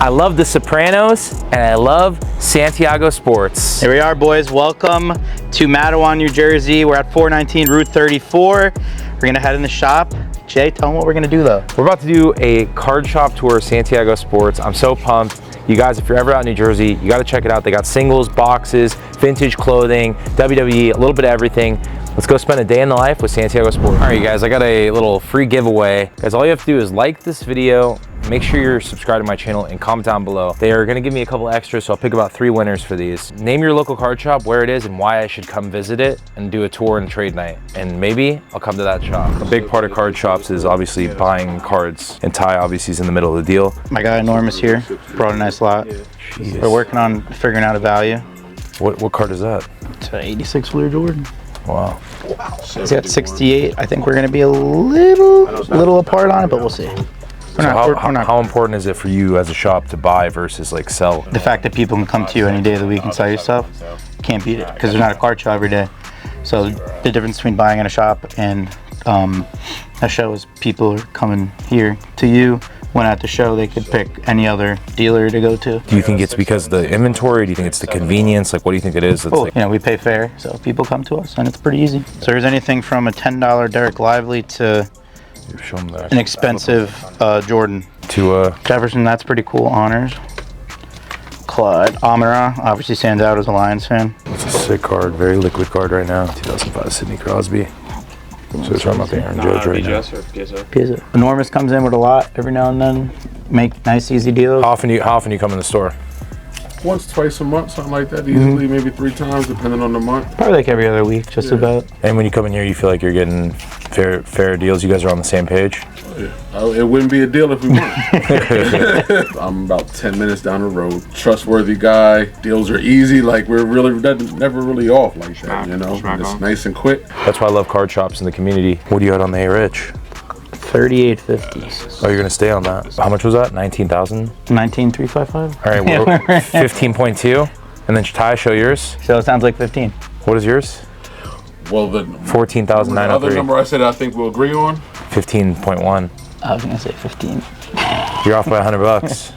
I love The Sopranos, and I love Santiago Sports. Here we are, boys. Welcome to Matawan, New Jersey. We're at 419 Route 34. We're gonna head in the shop. Jay, tell them what we're gonna do though. We're about to do a card shop tour of Santiago Sports. I'm so pumped. You guys, if you're ever out in New Jersey, you gotta check it out. They got singles, boxes, vintage clothing, WWE, a little bit of everything. Let's go spend a day in the life with Santiago Sports. All right, you guys, I got a little free giveaway. Guys, all you have to do is like this video, make sure you're subscribed to my channel, and comment down below. They are gonna give me a couple extras, so I'll pick about 3 winners for these. Name your local card shop, where it is, and why I should come visit it and do a tour and trade night. And maybe I'll come to that shop. A big part of card shops is obviously buying cards, and Ty obviously is in the middle of the deal. My guy Enormous here brought a nice lot. Jeez. We're working on figuring out a value. What card is that? It's an 86 Fleer Jordan. Wow. He's got 68. I think we're gonna be a little apart on it, but we'll see. How important is it for you as a shop to buy versus like sell? The fact that people can come to you any day of the week and sell you stuff, can't beat it, because there's not a card show every day. So the difference between buying in a shop and a show is people are coming here to you, when at the show they could pick any other dealer to go to. Do you think it's because of the inventory? Do you think it's the convenience? Like, what do you think it is? Well, you know, we pay fair, so people come to us and it's pretty easy. So there's anything from a $10 Derek Lively to an expensive Jordan. To Jefferson, that's pretty cool. Honors. Clyde Amara obviously stands out as a Lions fan. It's a sick card, very liquid card right now. 2005 Sidney Crosby. So it's from up there in Judge right now. Piazza. Enormous comes in with a lot every now and then. Make nice, easy deals. How often you come in the store? Once, twice a month, something like that. Easily, maybe 3 times, depending on the month. Probably like every other week, just about. And when you come in here, you feel like you're getting fair deals. You guys are on the same page. Yeah. It wouldn't be a deal if we weren't. I'm about 10 minutes down the road. Trustworthy guy. Deals are easy. Like, we're really never really off like that. You know, it's nice and quick. That's why I love card shops in the community. What do you got on the A-Rich? 38.50. Oh, you're gonna stay on that. How much was that? 19,000. 19,355. All right, we're 15.2, and then Ty, show yours. So it sounds like 15. What is yours? Well, the 14,903. The other number I said I think we'll agree on. 15.1. I was gonna say 15. You're off by $100.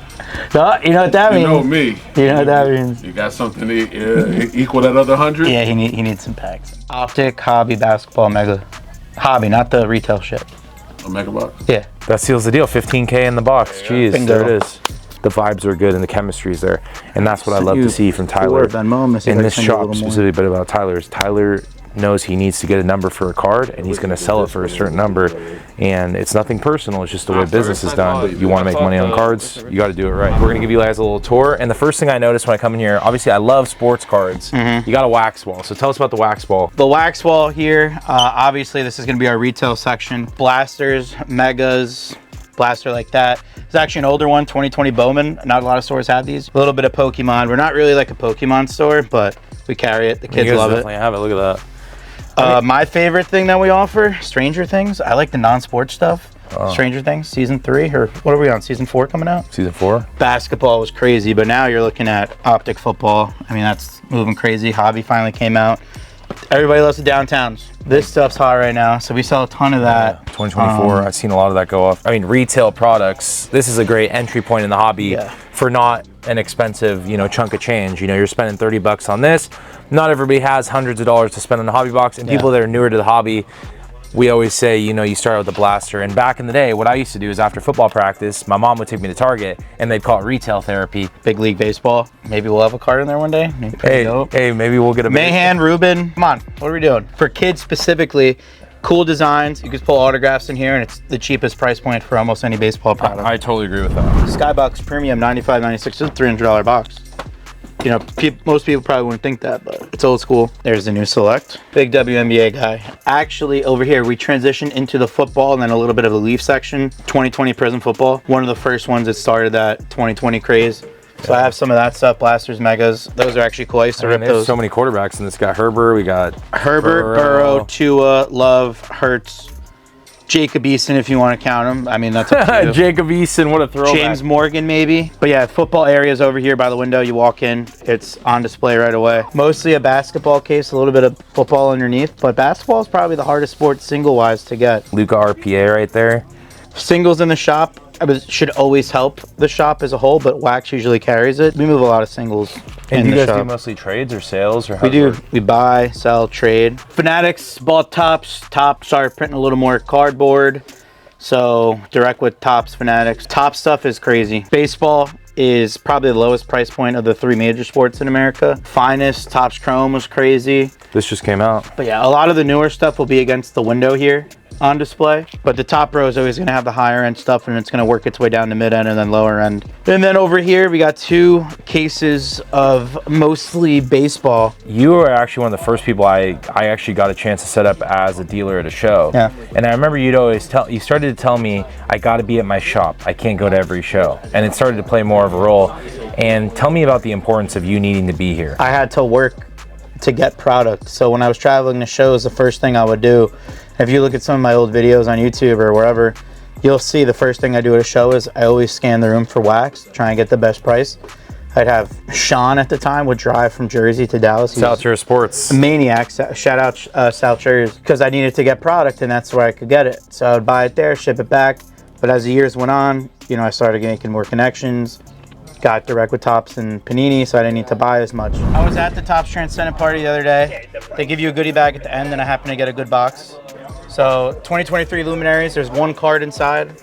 No, you know what that means. You know me. You know what that means. You got something to equal that other 100? Yeah, he needs some packs. Optic, hobby, basketball, mega. Hobby, not the retail shit. A mega box? Yeah. That seals the deal. 15K in the box. Jeez, Bingo. there it is. The vibes are good and the chemistry's there, and that's what I love to see from Tyler. In this shop specifically, but about Tyler is Tyler knows he needs to get a number for a card, and he's going to sell it for a certain number, and it's nothing personal. It's just the way business is done. You want to make money on cards, you got to do it right. We're going to give you guys a little tour, and the first thing I noticed when I come in here, obviously I love sports cards. You got a wax wall, so tell us about the wax wall. The wax wall here, obviously this is going to be our retail section. Blasters, megas, blaster like that. It's actually an older one, 2020 Bowman. Not a lot of stores have these. A little bit of Pokemon. We're not really like a Pokemon store, but we carry it. The kids love it. Definitely have it. Look at that. My favorite thing that we offer, Stranger Things. I like the non-sports stuff. Stranger Things, season 3, or what are we on, season 4 coming out? Season 4? Basketball was crazy, but now you're looking at optic football. I mean, that's moving crazy. Hobby finally came out. Everybody loves the downtowns. This stuff's hot right now, so we sell a ton of that. 2024, I've seen a lot of that go off. I mean, retail products, this is a great entry point in the hobby for not an expensive, chunk of change. You're spending 30 bucks on this. Not everybody has hundreds of dollars to spend on a hobby box, and people that are newer to the hobby, we always say, you start with a blaster. And back in the day, what I used to do is after football practice, my mom would take me to Target, and they'd call it retail therapy. Big League Baseball. Maybe we'll have a card in there one day. Hey, maybe we'll get a Mahan, Ruben. Come on, what are we doing? For kids specifically, cool designs. You can pull autographs in here, and it's the cheapest price point for almost any baseball product. I totally agree with that. Skybox Premium, $95.96. It's a $300 box. Most people probably wouldn't think that, but it's old school. There's the new Select. Big WNBA guy. Actually, over here, we transitioned into the football and then a little bit of the Leaf section. 2020 Prism football. One of the first ones that started that 2020 craze. So I have some of that stuff, blasters, megas. Those are actually cool. I used to rip those. So many quarterbacks in this guy. Herbert, we got Burrow, Tua, Love, Hurts, Jacob Eason, if you want to count him. I mean, that's up to you. Jacob Eason, what a throwback. James Morgan, maybe. But yeah, football area's over here by the window. You walk in, it's on display right away. Mostly a basketball case, a little bit of football underneath. But basketball is probably the hardest sport single-wise to get. Luka RPA right there. Singles in the shop. should always help the shop as a whole, but wax usually carries it. We move a lot of singles. And in you the guys shop. do mostly trades or sales, or how We does it do. work? We buy, sell, trade. Fanatics bought Tops. Tops started printing a little more cardboard. So direct with Tops, Fanatics. Top stuff is crazy. Baseball is probably the lowest price point of the 3 major sports in America. Finest, Tops Chrome was crazy. This just came out. But yeah, a lot of the newer stuff will be against the window here on display. But the top row is always going to have the higher end stuff, and it's going to work its way down to mid end and then lower end. And then over here, we got 2 cases of mostly baseball. You were actually one of the first people I actually got a chance to set up as a dealer at a show. Yeah. And I remember you started to tell me, I got to be at my shop. I can't go to every show. And it started to play more of a role. And tell me about the importance of you needing to be here. I had to work to get product. So when I was traveling to shows, the first thing I would do, if you look at some of my old videos on YouTube or wherever, you'll see the first thing I do at a show is I always scan the room for wax, try and get the best price. I'd have Sean at the time would drive from Jersey to Dallas. Santiago Sports. Maniac. Shout out South Jersey, because I needed to get product and that's where I could get it. So I would buy it there, ship it back. But as the years went on, you know, I started making more connections. Got direct with Tops and Panini, so I didn't need to buy as much. I was at the Tops Transcendent party the other day. They give you a goodie bag at the end, and I happened to get a good box. So 2023 Luminaries, there's 1 card inside.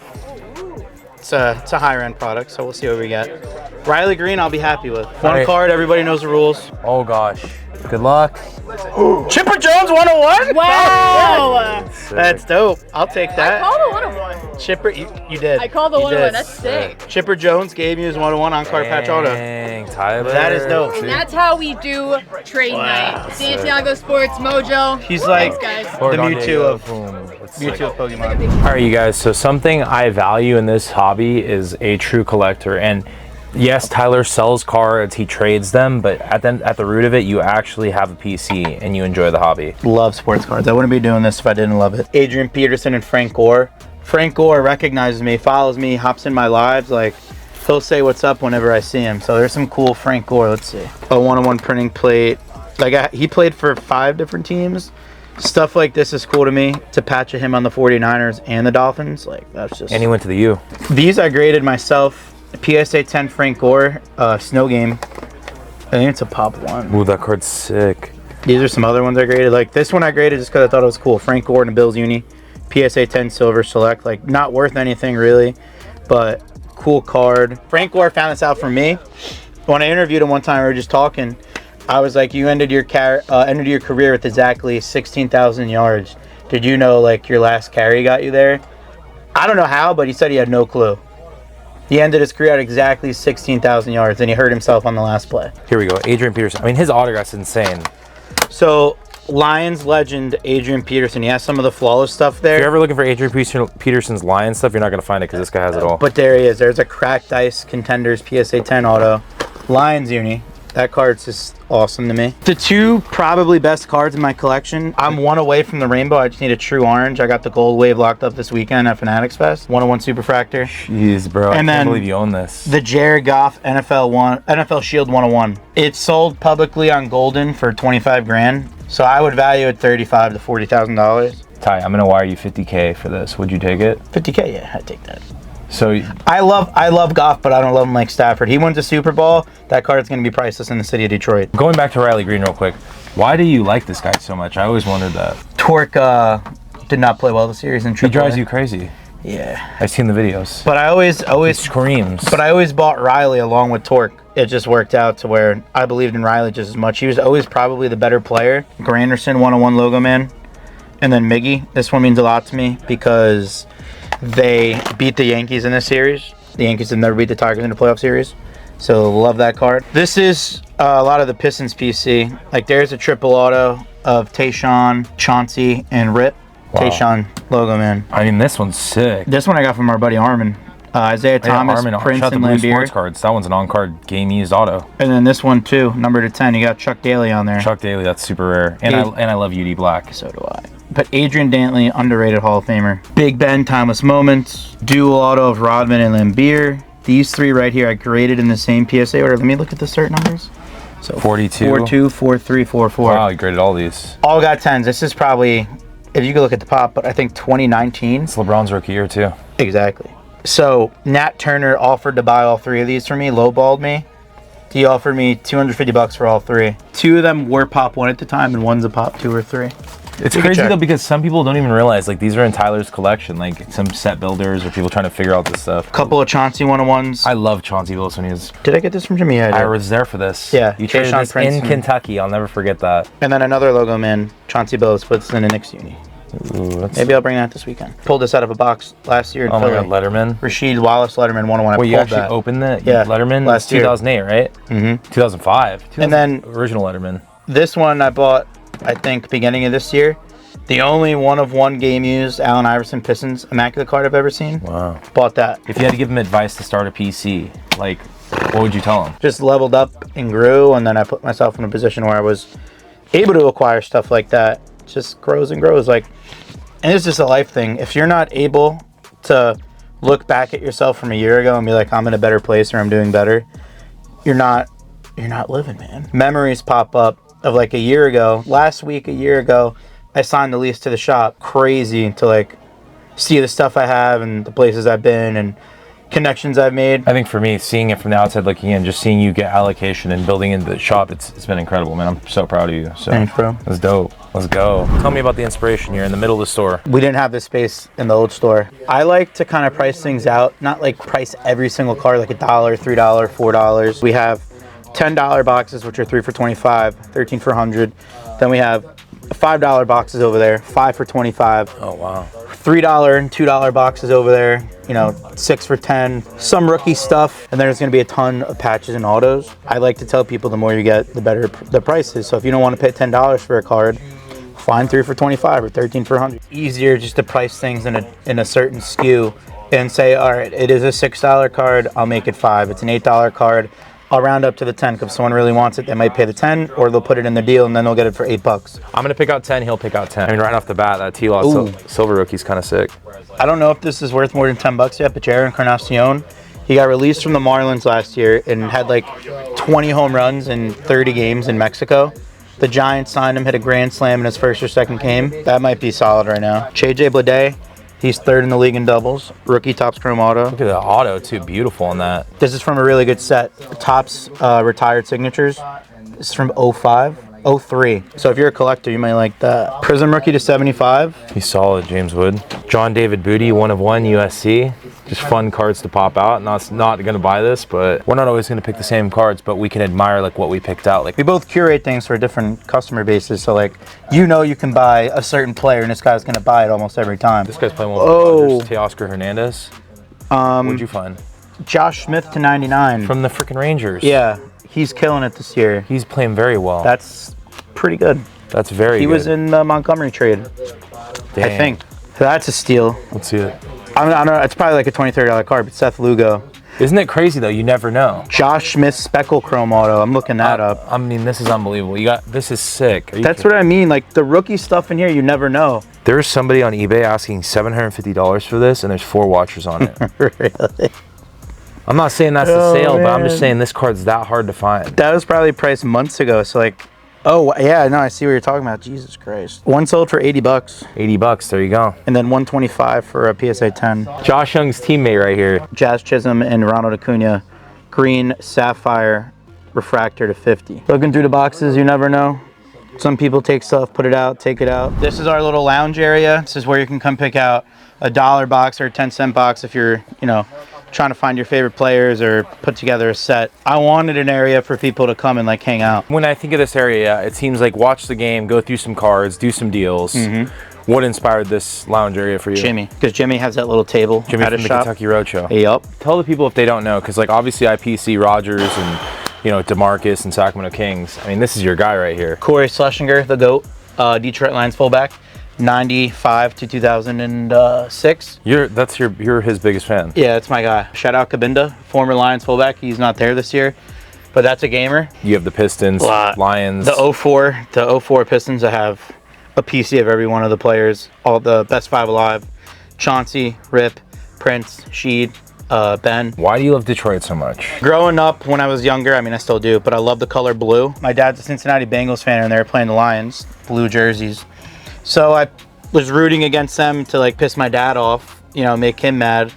It's a higher end product, so we'll see what we get. Riley Green, I'll be happy with. 1 card, everybody knows the rules. Oh gosh. Good luck. Chipper Jones 101? Wow! That's dope. I'll take that. I called a 101. Chipper, you did. I called the You 101. did. That's sick. Chipper Jones gave me his 101 on card patch auto. Dang, Tyler. That is dope. And that's how we do trade night. Santiago Sports, Mojo. He's like Thanks, guys. the Mewtwo of Mewtwo of Pokemon. All right, you guys. So something I value in this hobby is a true collector. And yes, Tyler sells cards, he trades them, but at the root of it, you actually have a PC and you enjoy the hobby. Love sports cards. I wouldn't be doing this if I didn't love it. Adrian Peterson and Frank Gore. Frank Gore recognizes me, follows me, hops in my lives. Like, he'll say what's up whenever I see him. So there's some cool Frank Gore. Let's see. A 101 printing plate. Like, he played for 5 different teams. Stuff like this is cool to me. To patch him on the 49ers and the Dolphins. Like, that's just... And he went to the U. These I graded myself. PSA 10 Frank Gore, Snow Game. I think it's a pop 1. Ooh, that card's sick. These are some other ones I graded. Like this one I graded just because I thought it was cool. Frank Gore and Bills Uni. PSA 10 Silver Select. Like not worth anything really, but cool card. Frank Gore found this out from me. When I interviewed him one time, we were just talking. I was like, you ended your career with exactly 16,000 yards. Did you know like your last carry got you there? I don't know how, but he said he had no clue. He ended his career at exactly 16,000 yards, and he hurt himself on the last play. Here we go, Adrian Peterson. I mean, his autograph's insane. So, Lions legend Adrian Peterson. He has some of the flawless stuff there. If you're ever looking for Adrian Peterson's Lion stuff, you're not going to find it because this guy has it all. But there he is. There's a Cracked Ice Contenders PSA 10 auto. Lions Uni. That card's just awesome to me. The 2 probably best cards in my collection. I'm 1 away from the rainbow. I just need a true orange. I got the gold wave locked up this weekend at Fanatics Fest. 101 Superfractor. Jeez, bro. And I can't then believe you own this. The Jared Goff NFL Shield 101. It's sold publicly on Golden for 25 grand. So I would value it $35,000 to $40,000. Ty, I'm going to wire you $50K for this. Would you take it? 50K, yeah, I'd take that. So I love Goff, but I don't love him like Stafford. He wins the Super Bowl. That card's going to be priceless in the city of Detroit. going back to Riley Green real quick, why do you like this guy so much? I always wondered that. Torque did not play well the series in AAA. He drives you crazy. Yeah. I've seen the videos. But I always Screams. But I always bought Riley along with Torque. It just worked out to where I believed in Riley just as much. He was always probably the better player. Granderson 101 logo man. And then Miggy. This one means a lot to me because they beat the Yankees in this series. The Yankees have never beat the Tigers in the playoff series. So love that card. This is a lot of the Pistons PC. Like there's a triple auto of Tayshaun, Chauncey, and Rip. Wow. Tayshaun logo man. I mean, this one's sick. This one I got from our buddy Armin. Isaiah Thomas, Prince, shout out and to Blue Lambeer. Sports Cards. That one's an on-card game-used auto. And then this one too, number to 10. You got Chuck Daly on there. Chuck Daly, that's super rare. And I love UD Black. So do I. But Adrian Dantley, underrated Hall of Famer. Big Ben, Timeless Moments. Dual auto of Rodman and Lambeer. These 3 right here I graded in the same PSA order. Let me look at the cert numbers. So 42. 42, 43, 44. Wow, you graded all these. All got 10s. This is probably, if you could look at the pop, but I think 2019. It's LeBron's rookie year too. Exactly. So Nat Turner offered to buy all 3 of these for me, lowballed me. He offered me $250 for all 3. 2 of them were pop 1 at the time, and one's a pop 2 or 3. It's crazy though, because some people don't even realize like these are in Tyler's collection, like some set builders or people trying to figure out this stuff. Couple of Chauncey 101s. I love Chauncey Billups when he was. Did I get this from Jimmy? Yeah, I was there for this. Yeah, you traded Tayshaun this Prince in Kentucky. I'll never forget that. And then another logo man, Chauncey Billups, puts in a Knicks uni. Ooh, Maybe I'll bring that this weekend. Pulled this out of a box last year in Oh Philly. my God, Letterman. Rasheed Wallace Letterman 101. Wait, you actually opened the Letterman? last year. 2008, right? Mm-hmm. 2005. And then original Letterman. This one I bought, I think, beginning of this year. The only one-of-one game used Allen Iverson Pistons Immaculate card I've ever seen. Wow. Bought that. If you had to give him advice to start a PC, like, what would you tell him? Just leveled up and grew, and then I put myself in a position where I was able to acquire stuff like that. It just grows and grows. Like, and it's just a life thing. If you're not able to look back at yourself from a year ago and be like, I'm in a better place or I'm doing better, you're not living, man. Memories pop up of like a year ago. Last week, a year ago, I signed the lease to the shop. Crazy to like see the stuff I have and the places I've been and connections I've made. I think for me, seeing it from the outside looking in, just seeing you get allocation and building into the shop, it's been incredible, man. I'm so proud of you. So Thanks, bro. That's dope. Let's go. Tell me about the inspiration here in the middle of the store. We didn't have this space in the old store. I like to kind of price things out, not like price every single card like $1, $3, $4. We have $10 boxes, which are 3 for $25, 13 for $100. Then we have $5 boxes over there, 5 for $25. Oh, wow. $3 and $2 boxes over there, 6 for $10. Some rookie stuff, and there's going to be a ton of patches and autos. I like to tell people the more you get, the better the price is. So if you don't want to pay $10 for a card, find 3 for $25 or 13 for $100. Easier just to price things in a certain SKU and say, all right, it is a $6 card, I'll make it $5. It's an $8 card, I'll round up to the 10 because if someone really wants it, they might pay the 10 or they'll put it in their deal and then they'll get it for $8. I'm going to pick out 10, he'll pick out 10. I mean, right off the bat, that T-Law Silver Rookie's kind of sick. I don't know if this is worth more than $10 yet, but Jaron Encarnacion, he got released from the Marlins last year and had like 20 home runs in 30 games in Mexico. The Giants signed him, hit a grand slam in his first or second game. That might be solid right now. JJ Bleday, he's 3rd in the league in doubles. Rookie Topps Chrome Auto. Look at the auto, too. Beautiful on that. This is from a really good set. Topps retired signatures. This is from 05, 03. So if you're a collector, you might like that. Prism Rookie to 75. He's solid, James Wood. John David Booty, 1/1 USC. Just fun cards to pop out. Not going to buy this, but we're not always going to pick the same cards, but we can admire like what we picked out. Like we both curate things for different customer bases. So like, you can buy a certain player and this guy's going to buy it almost every time. This guy's playing well with the Teoscar Hernandez. What'd you find? Josh Smith to 99. From the freaking Rangers. Yeah, he's killing it this year. He's playing very well. That's pretty good. That's very good. He was in the Montgomery trade, Dang. I think. So that's a steal. Let's see it. I don't know, it's probably like a $20, $30 card, but Seth Lugo. Isn't it crazy though? You never know. Josh Smith Speckle Chrome Auto. I'm looking that up. I mean, this is unbelievable. This is sick. That's what I mean. Like the rookie stuff in here, you never know. There's somebody on eBay asking $750 for this, and there's 4 watchers on it. Really? I'm not saying that's a sale, but I'm just man. saying this card's that hard to find. That was probably priced months ago. So like, oh yeah, no, I see what you're talking about. Jesus Christ. One sold for $80. $80. There you go. And then 125 for a PSA 10. Josh Young's teammate right here. Jazz Chisholm and Ronald Acuna, green sapphire refractor to 50. Looking through the boxes, you never know. Some people take stuff, put it out, take it out. This is our little lounge area. This is where you can come pick out a $1 box or a 10-cent box if you're, trying to find your favorite players or put together a set. I wanted an area for people to come and like hang out. When I think of this area, it seems like watch the game, go through some cards, do some deals. Mm-hmm. What inspired this lounge area for you? Jimmy, because Jimmy has that little table Jimmy at from his the shop. Kentucky Roadshow. Yep. Tell the people if they don't know, because like obviously IPC Rogers and DeMarcus and Sacramento Kings. I mean, this is your guy right here. Corey Schlesinger, the GOAT, Detroit Lions fullback, 95 to 2006. You're his biggest fan. Yeah, it's my guy. Shout out Kabinda, former Lions fullback. He's not there this year, but that's a gamer. You have the Pistons, Lions. The 04 Pistons. I have a PC of every one of the players, all the best 5 alive. Chauncey, Rip, Prince, Sheed, Ben. Why do you love Detroit so much? Growing up when I was younger, I mean I still do, but I love the color blue. My dad's a Cincinnati Bengals fan and they were playing the Lions, blue jerseys. So I was rooting against them to like piss my dad off, make him mad.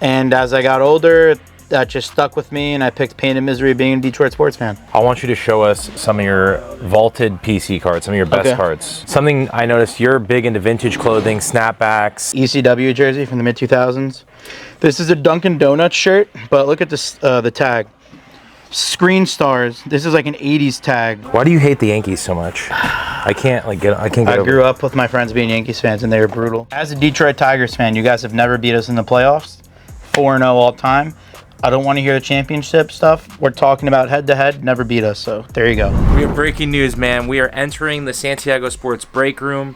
And as I got older, that just stuck with me, and I picked pain and misery being a Detroit sports fan. I want you to show us some of your vaulted PC cards, some of your best cards. Something I noticed, you're big into vintage clothing, snapbacks. ECW jersey from the mid-2000s. This is a Dunkin' Donuts shirt, but look at this, the tag. Screen Stars. This is like an 80s tag. Why do you hate the Yankees so much? I can't get I over grew up with my friends being Yankees fans, and they were brutal. As a Detroit Tigers fan, you guys have never beat us in the playoffs. 4-0 all time. I don't want to hear the championship stuff. We're talking about head-to-head, never beat us, so there you go. We have breaking news, man. We are entering the Santiago Sports break room.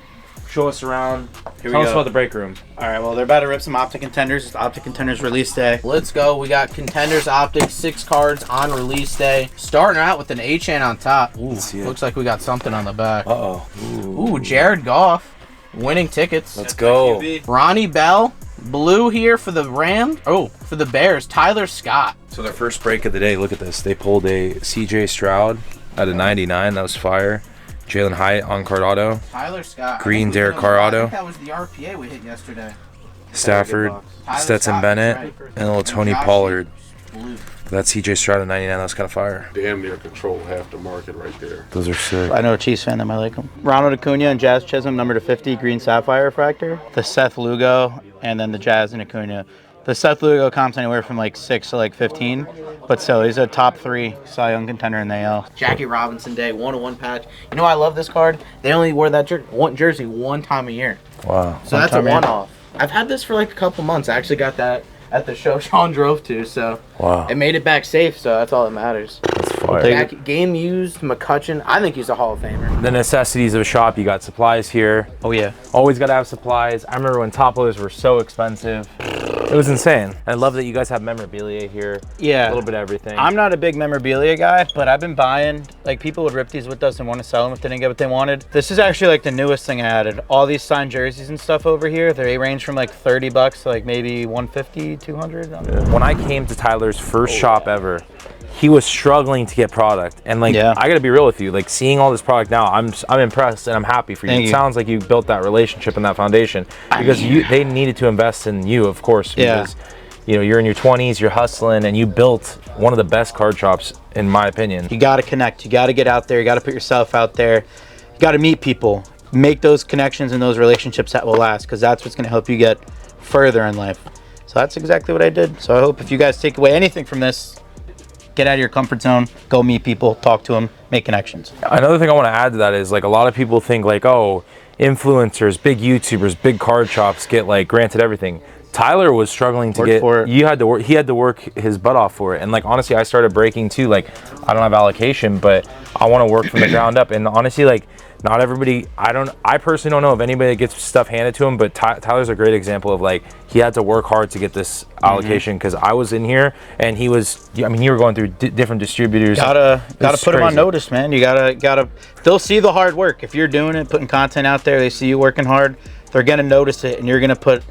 Show us around. Tell us about the break room. All right, well, they're about to rip some Optic Contenders. It's Optic Contenders release day. Let's go. We got Contenders Optic, 6 cards on release day. Starting out with an HN on top. Ooh, looks like we got something on the back. Uh-oh. Ooh, Jared Goff. Winning tickets. Let's go. Ronnie Bell. Blue here for the Rams. Oh, for the Bears. Tyler Scott. So their first break of the day, look at this. They pulled a CJ Stroud at a 99. That was fire. Jalen Hyatt on card auto. Tyler Scott. Green Derek Carr auto. I think that was the RPA we hit yesterday. Stafford, Stetson Bennett, and a little Tony Pollard. That CJ Stroud at 99, that was kind of fire. Damn near control half the market right there. Those are sick. I know a Chiefs fan that might like them. Ronald Acuna and Jazz Chisholm, number to 50, green sapphire refractor. The Seth Lugo, and then the Jazz and Acuna. The Seth Lugo comps anywhere from like 6 to like 15, but still, he's a top 3 Cy Young contender in the AL. Jackie Robinson Day, 101 patch. You know, I love this card. They only wear that jersey one time a year. Wow. So that's a one-off. I've had this for like a couple months. I actually got that at the show Sean drove to, so wow. It made it back safe, so that's all that matters. That's fire. Game used, McCutcheon. I think he's a Hall of Famer. The necessities of a shop, you got supplies here. Oh yeah. Always got to have supplies. I remember when top loaders were so expensive. It was insane. I love that you guys have memorabilia here. Yeah. A little bit of everything. I'm not a big memorabilia guy, but I've been buying, like people would rip these with us and want to sell them if they didn't get what they wanted. This is actually like the newest thing I added. All these signed jerseys and stuff over here, they range from like $30 to like maybe 150, 200. When I came to Tyler's first shop ever, he was struggling to get product, and like I gotta be real with you, like seeing all this product now, I'm impressed and I'm happy for you. Thank It you. sounds like you built that relationship and that foundation because they needed to invest in you, of course, because you know you're in your 20s, you're hustling, and you built one of the best card shops in my opinion. You got to connect. You got to get out there. You got to put yourself out there. You got to meet people, make those connections and those relationships that will last, because that's what's going to help you get further in life. So that's exactly what I did. So I hope if you guys take away anything from this, get out of your comfort zone, go meet people, talk to them, make connections. Another thing I want to add to that is like a lot of people think like, oh, influencers, big YouTubers, big card shops get like granted everything. Tyler was struggling to get for it. He had to work his butt off for it. And like honestly, I started breaking too. Like I don't have allocation, but I want to work from the ground up. And honestly, like not everybody, I personally don't know of anybody that gets stuff handed to him, but Tyler's a great example of like he had to work hard to get this allocation, because I was in here and he was, I mean, you were going through different distributors. Gotta put them on notice, man. You gotta they'll see the hard work. If you're doing it, putting content out there, they see you working hard, they're gonna notice it, and you're gonna put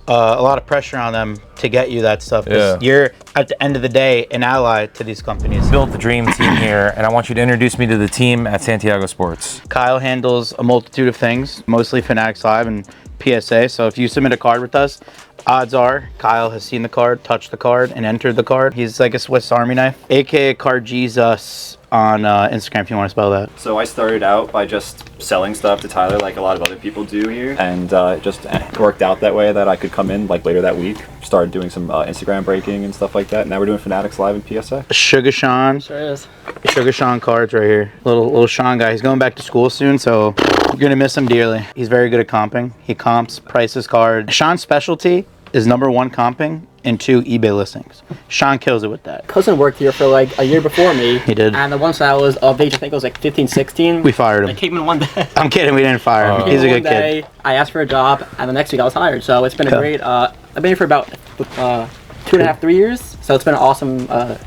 a lot of pressure on them to get you that stuff. You're, at the end of the day, an ally to these companies. Built the dream team here, and I want you to introduce me to the team at Santiago Sports. Kyle handles a multitude of things, mostly Fanatics Live and PSA. So if you submit a card with us, odds are Kyle has seen the card, touched the card, and entered the card. He's like a Swiss Army knife, aka Card Jesus on Instagram, if you want to spell that. So I started out by just selling stuff to Tyler like a lot of other people do here, and it just worked out that way that I could come in like later that week, started doing some Instagram breaking and stuff like that. Now we're doing Fanatics Live and PSA. Sugar Sean. Sure is. Sugar Sean cards right here. Little Sean guy. He's going back to school soon, so you're going to miss him dearly. He's very good at comping. He comps, prices cards. Sean's specialty is number 1 comping and 2 eBay listings. Sean kills it with that. Cousin worked here for like a year before me. He did. And once I was of age, I think it was like 15, 16. We fired him. I came in one day. I'm kidding, we didn't fire him. He's a good kid. I asked for a job, and the next week I was hired. So it's been a great, I've been here for about 2.5, 3 years. So it's been an awesome time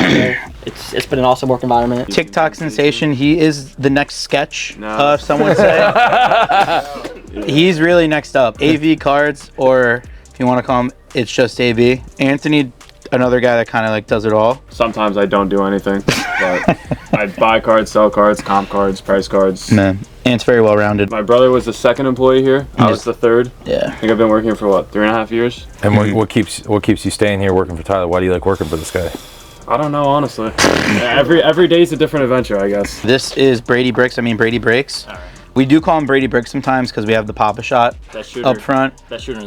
here. It's been an awesome work environment. TikTok sensation, he is the next sketch, if someone say. He's really next up. AV cards, or if you want to call him, it's just AV. Anthony another guy that kind of like does it all? Sometimes I don't do anything, but I buy cards, sell cards, comp cards, price cards. Man, and it's very well rounded. My brother was the second employee here. I was the third. Yeah. I think I've been working here for what, 3.5 years? And what keeps you staying here working for Tyler? Why do you like working for this guy? I don't know, honestly. Every day is a different adventure, I guess. This is Brady Bricks. I mean Brady Breaks. We do call him Brady Bricks sometimes because we have the Papa Shot up front.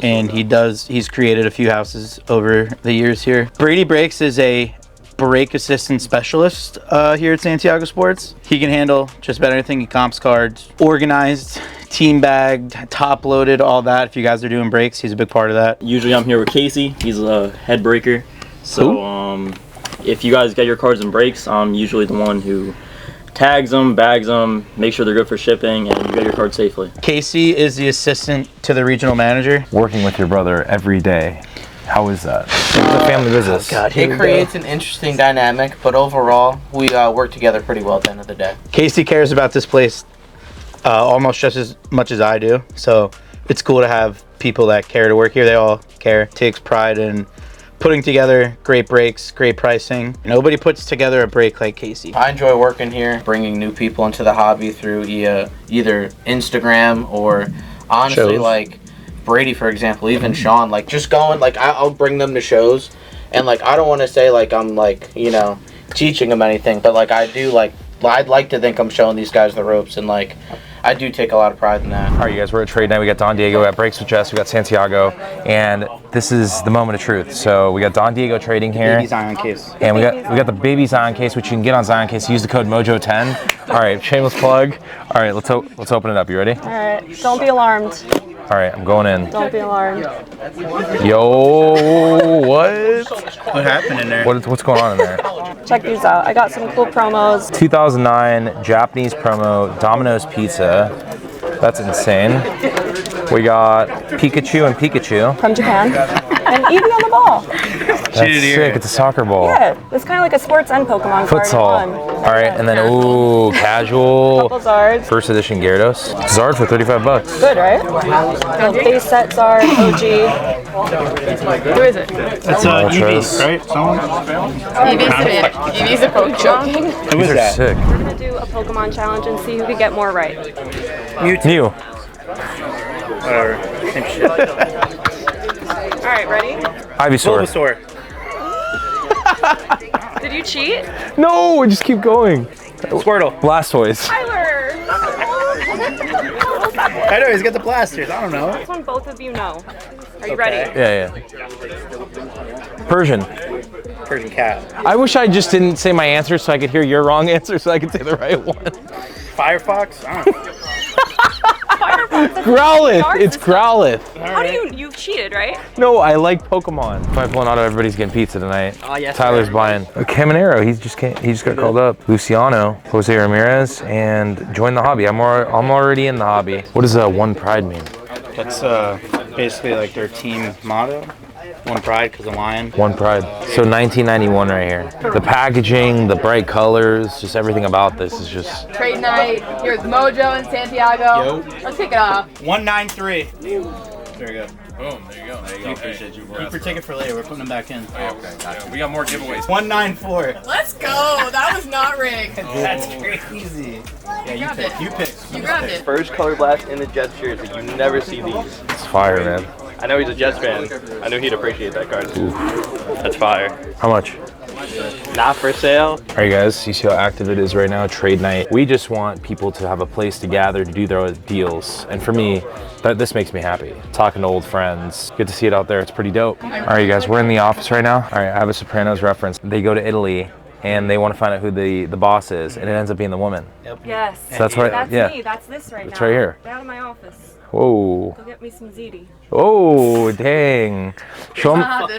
And he's created a few houses over the years here. Brady Breaks is a break assistant specialist here at Santiago Sports. He can handle just about anything. He comps cards, organized, team bagged, top loaded, all that. If you guys are doing breaks, he's a big part of that. Usually I'm here with Casey. He's a head breaker. So if you guys get your cards in breaks, I'm usually the one who tags them, bags them, make sure they're good for shipping, and you get your card safely. Casey is the assistant to the regional manager. Working with your brother every day, how is that? It's a family business. It creates an interesting dynamic, but overall, we work together pretty well at the end of the day. Casey cares about this place almost just as much as I do, so it's cool to have people that care to work here. They all care, takes pride in putting together great breaks, great pricing. Nobody puts together a break like Casey. I enjoy working here, bringing new people into the hobby through either Instagram or honestly shows. Like Brady, for example, even Sean, like just going, like I'll bring them to shows, and like I don't want to say like I'm like, you know, teaching them anything, but like I do, like I'd like to think I'm showing these guys the ropes, and like I do take a lot of pride in that. All right, you guys, we're at trade night. We got Don Diego at Breaks with Jess. We got Santiago, and this is the moment of truth. So we got Don Diego trading here. Baby Zion case. And we got the baby Zion case, which you can get on Zion case. Use the code Mojo10. All right, shameless plug. All right, let's open it up. You ready? All right, don't be alarmed. All right, I'm going in. Don't be alarmed. Yo, what? What happened in there? What's going on in there? Check these out. I got some cool promos. 2009 Japanese promo Domino's Pizza. That's insane. We got Pikachu and Pikachu. From Japan. And Eevee on the ball. That's sick. It's a soccer ball. Yeah, it's kind of like a sports and Pokemon card in Futsal. one. All right, and then ooh, casual. Couple Zards. First edition Gyarados. Zard for $35. Good, right? Base set Zard, OG. Who is it? That's Eevee, right? Someone? Eevee's a Pokemon. Who is These are that? sick. We're gonna do a Pokemon challenge and see who can get more right. Mewtwo. Whatever. All right, ready? Ivysaur. Bulbasaur. Did you cheat? No, just keep going. Squirtle. Blastoise. Tyler! I know, he's got the blasters. I don't know. This one both of you know. Are you ready? Yeah. Persian. Persian cat. I wish I just didn't say my answer so I could hear your wrong answer so I could say the right one. Firefox? I don't know. Growlithe. It's Growlithe. How do you've cheated, right? No, I like Pokemon. If I pull out, everybody's getting pizza tonight. Oh, yes, Tyler's sir. buying a Caminero. He just got called up. Luciano, Jose Ramirez, and join the hobby. I'm already in the hobby. What does One Pride mean? That's basically like their team motto. One Pride because of lion. One Pride. So 1991 right here. The packaging, the bright colors, just everything about this is just. Trade night. Here's Mojo and Santiago. Let's kick it off. 193. There you go. Boom, there you go. There you go. Appreciate you, bro. Keep your ticket for later. We're putting them back in. Okay, gotcha. We got more giveaways. 194. Let's go. That was not rigged. That's crazy. Yeah, you pick. You pick. You grabbed it. First color blast in the Jets jersey. You never see these. It's fire, man. I know he's a Jets fan. I knew he'd appreciate that card. That's fire. How much? Not for sale. All right, guys, you see how active it is right now, trade night. We just want people to have a place to gather to do their deals. And for me, this makes me happy. Talking to old friends, get to see it out there. It's pretty dope. All right, you guys, we're in the office right now. All right, I have a Sopranos reference. They go to Italy and they want to find out who the boss is, and it ends up being the woman. Yes. So that's right. That's yeah. me. That's this right now. It's right here. Get out of my office. Whoa. Go get me some ziti. Oh, dang. Show them. the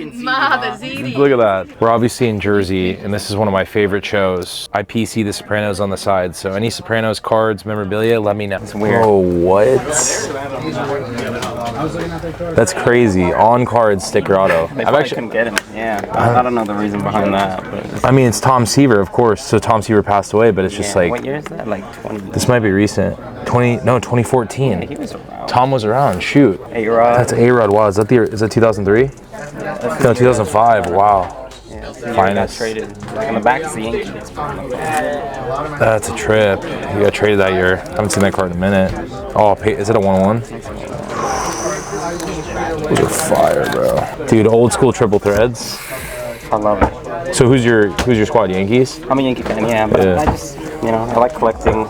ZD. Look at that. We're obviously in Jersey, and this is one of my favorite shows. I PC The Sopranos on the side, so any Sopranos cards, memorabilia, let me know. It's weird. Oh, what? That's crazy. On card sticker auto. I've actually couldn't get him. Yeah, I don't know the reason behind that. But I mean, it's Tom Seaver, of course. So Tom Seaver passed away, but it's just like. What year is that? Like 20. This might be recent. 2014. Yeah, he was around. Tom was around. Shoot. A-Rod. That's A-Rod. Wow, is that 2003? No, 2005. Wow. Finest. Traded. Like on the back is the Yankees. That's a trip. You got traded that year. I haven't seen that card in a minute. Oh, is it a 1-1? Those are fire, bro. Dude, old school triple threads. I love it. So who's your squad? Yankees? I'm a Yankee fan, yeah, but I just, I like collecting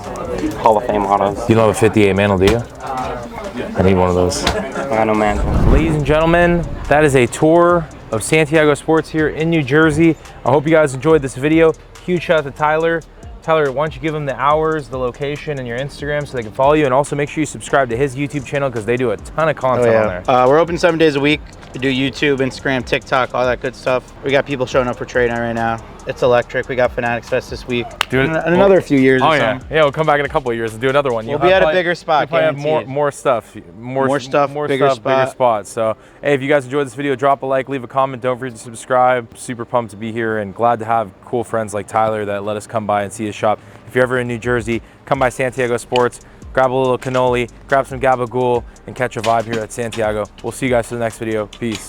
Hall of Fame autos. You don't have a 58 mantle, do you? I need one of those. I know, man. Ladies and gentlemen, that is a tour of Santiago Sports here in New Jersey. I hope you guys enjoyed this video. Huge shout out to Tyler. Tyler, why don't you give them the hours, the location, and your Instagram so they can follow you, and also make sure you subscribe to his YouTube channel because they do a ton of content on there. We're open 7 days a week. We do YouTube, Instagram, TikTok, all that good stuff. We got people showing up for trade night right now. It's electric. We got Fanatics Fest this week. Dude, in another few years. Oh yeah, we'll come back in a couple of years and do another one. We'll be at a bigger spot. We'll probably have more stuff, more stuff, bigger spots. So, hey, if you guys enjoyed this video, drop a like, leave a comment. Don't forget to subscribe. Super pumped to be here and glad to have cool friends like Tyler that let us come by and see his shop. If you're ever in New Jersey, come by Santiago Sports, grab a little cannoli, grab some gabagool, and catch a vibe here at Santiago. We'll see you guys for the next video. Peace.